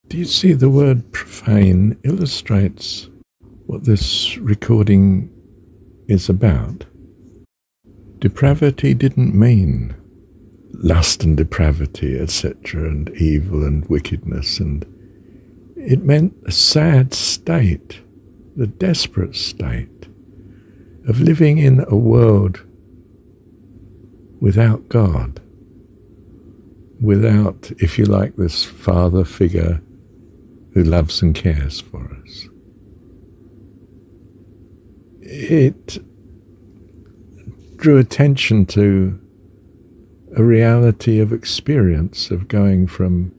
Do you see the word profane illustrates what this recording is about? Depravity didn't mean lust and depravity, etc., and evil and wickedness, and it meant a sad state, the desperate state of living in a world without God, without, if you like, this father figure who loves and cares for us. It drew attention to a reality of experience of going from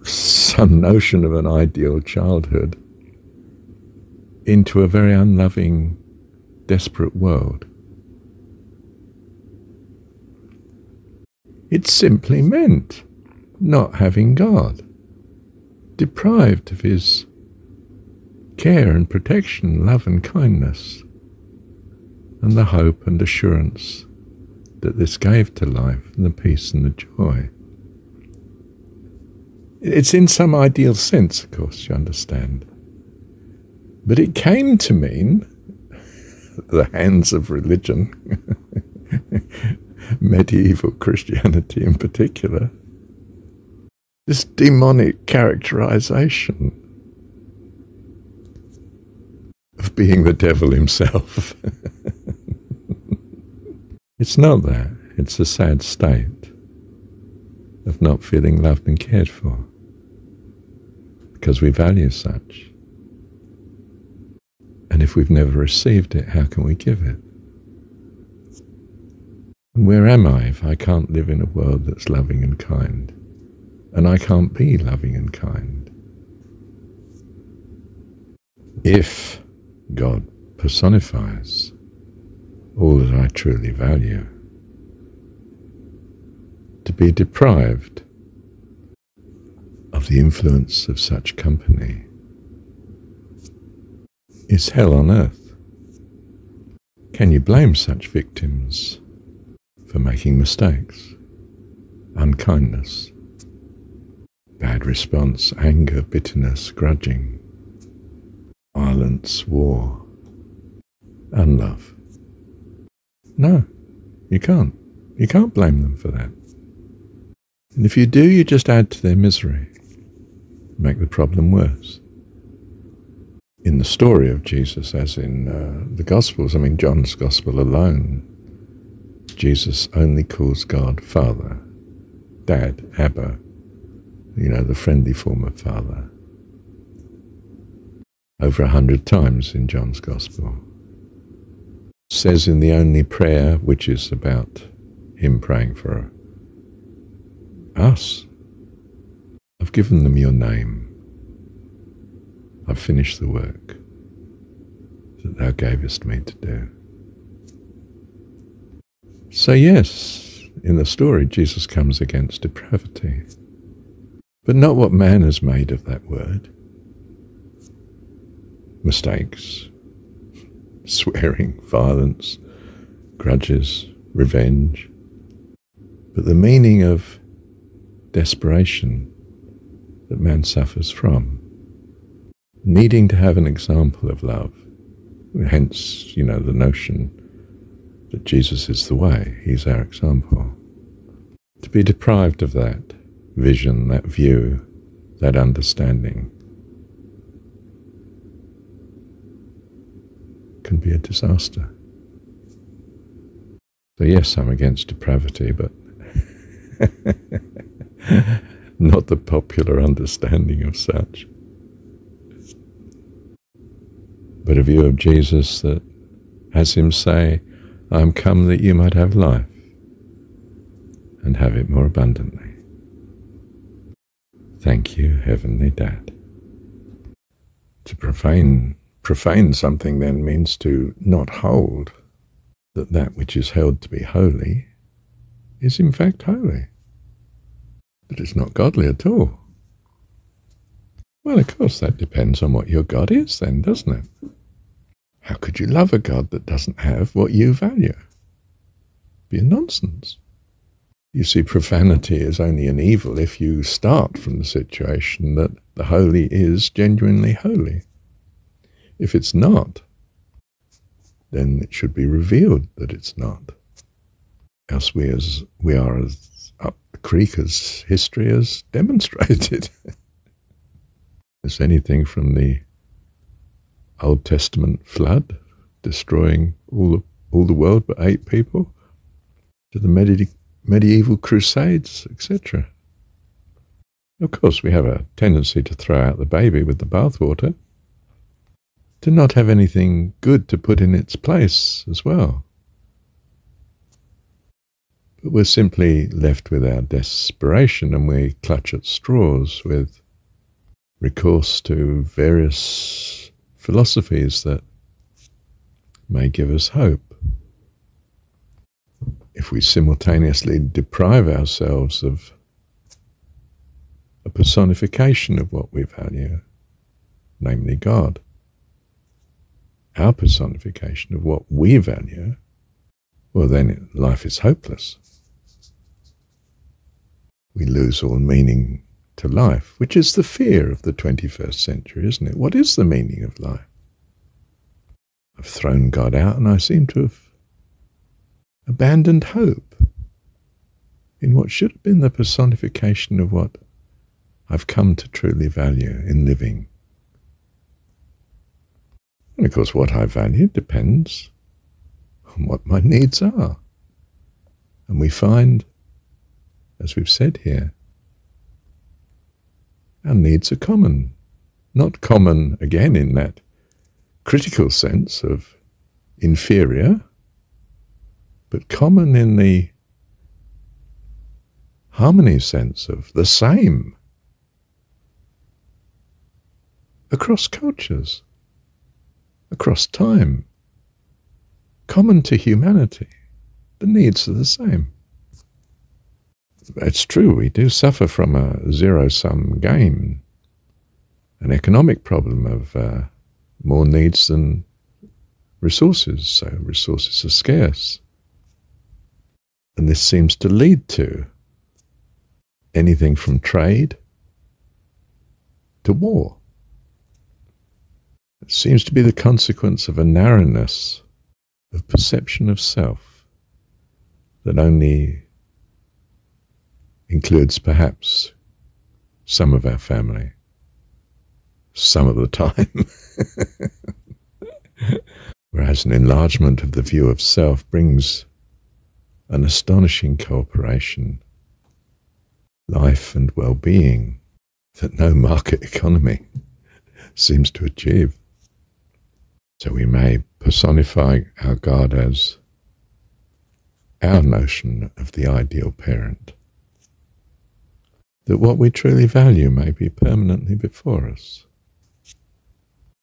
some notion of an ideal childhood into a very unloving, desperate world. It simply meant not having God, deprived of his care and protection, love and kindness, and the hope and assurance that this gave to life, and the peace and the joy. It's in some ideal sense, of course, you understand. But it came to mean the hands of religion, medieval Christianity in particular, this demonic characterization of being the devil himself. It's not that. It's a sad state of not feeling loved and cared for, because we value such. And if we've never received it, how can we give it? And where am I if I can't live in a world that's loving and kind? And I can't be loving and kind. If God personifies all that I truly value, to be deprived of the influence of such company is hell on earth. Can you blame such victims for making mistakes, unkindness, bad response, anger, bitterness, grudging, violence, war, unlove? No, you can't. You can't blame them for that. And if you do, you just add to their misery, make the problem worse. In the story of Jesus, as in the Gospels, I mean, John's Gospel alone, Jesus only calls God Father, Dad, Abba, you know, the friendly form of Father, over 100 times in John's Gospel. Says in the only prayer, which is about him praying for us, I've given them your name. I've finished the work that thou gavest me to do. So yes, in the story, Jesus comes against depravity, but not what man has made of that word. Mistakes, swearing, violence, grudges, revenge, but the meaning of desperation that man suffers from, needing to have an example of love, hence, you know, the notion that Jesus is the way, he's our example. To be deprived of that vision, that view, that understanding can be a disaster. So yes, I'm against depravity, but not the popular understanding of such. But a view of Jesus that has him say, I am come that you might have life and have it more abundantly. Thank you, Heavenly Dad. To profane something then means to not hold that that which is held to be holy is in fact holy. But it's not godly at all. Well, of course, that depends on what your God is then, doesn't it? How could you love a God that doesn't have what you value? Be a nonsense. You see, profanity is only an evil if you start from the situation that the holy is genuinely holy. If it's not, then it should be revealed that it's not. Else we are as up the creek as history has demonstrated. There's anything from the Old Testament flood destroying all the world but 8 people, to the medieval crusades, etc. Of course, we have a tendency to throw out the baby with the bathwater, to not have anything good to put in its place as well. But we're simply left with our desperation, and we clutch at straws with recourse to various philosophies that may give us hope. If we simultaneously deprive ourselves of a personification of what we value, namely God, our personification of what we value, well then life is hopeless. We lose all meaning to life, which is the fear of the 21st century, isn't it? What is the meaning of life? I've thrown God out and I seem to have abandoned hope in what should have been the personification of what I've come to truly value in living. And of course, what I value depends on what my needs are. And we find, as we've said here, our needs are common. Not common, again, in that critical sense of inferior, but common in the harmony sense of the same across cultures, across time, common to humanity. The needs are the same. It's true, we do suffer from a zero-sum game, an economic problem of more needs than resources, so resources are scarce. And this seems to lead to anything from trade to war. It seems to be the consequence of a narrowness of perception of self that only includes perhaps some of our family, some of the time. Whereas an enlargement of the view of self brings an astonishing cooperation, life and well-being that no market economy seems to achieve. So we may personify our God as our notion of the ideal parent, that what we truly value may be permanently before us,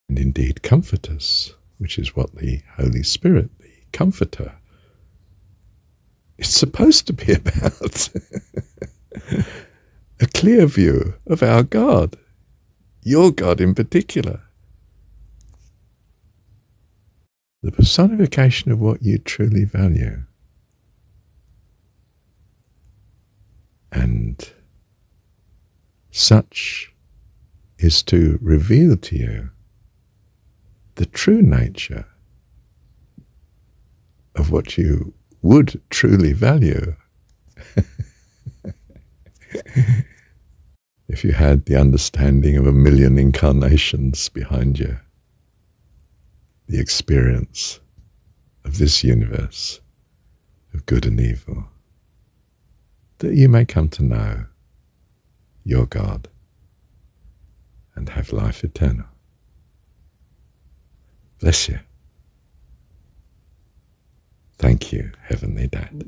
and indeed comfort us, which is what the Holy Spirit, the Comforter, is supposed to be about. A clear view of our God, your God in particular. The personification of what you truly value. And such is to reveal to you the true nature of what you would truly value. If you had the understanding of 1,000,000 incarnations behind you, the experience of this universe of good and evil, that you may come to know your God and have life eternal. Bless you. Thank you, Heavenly Dad.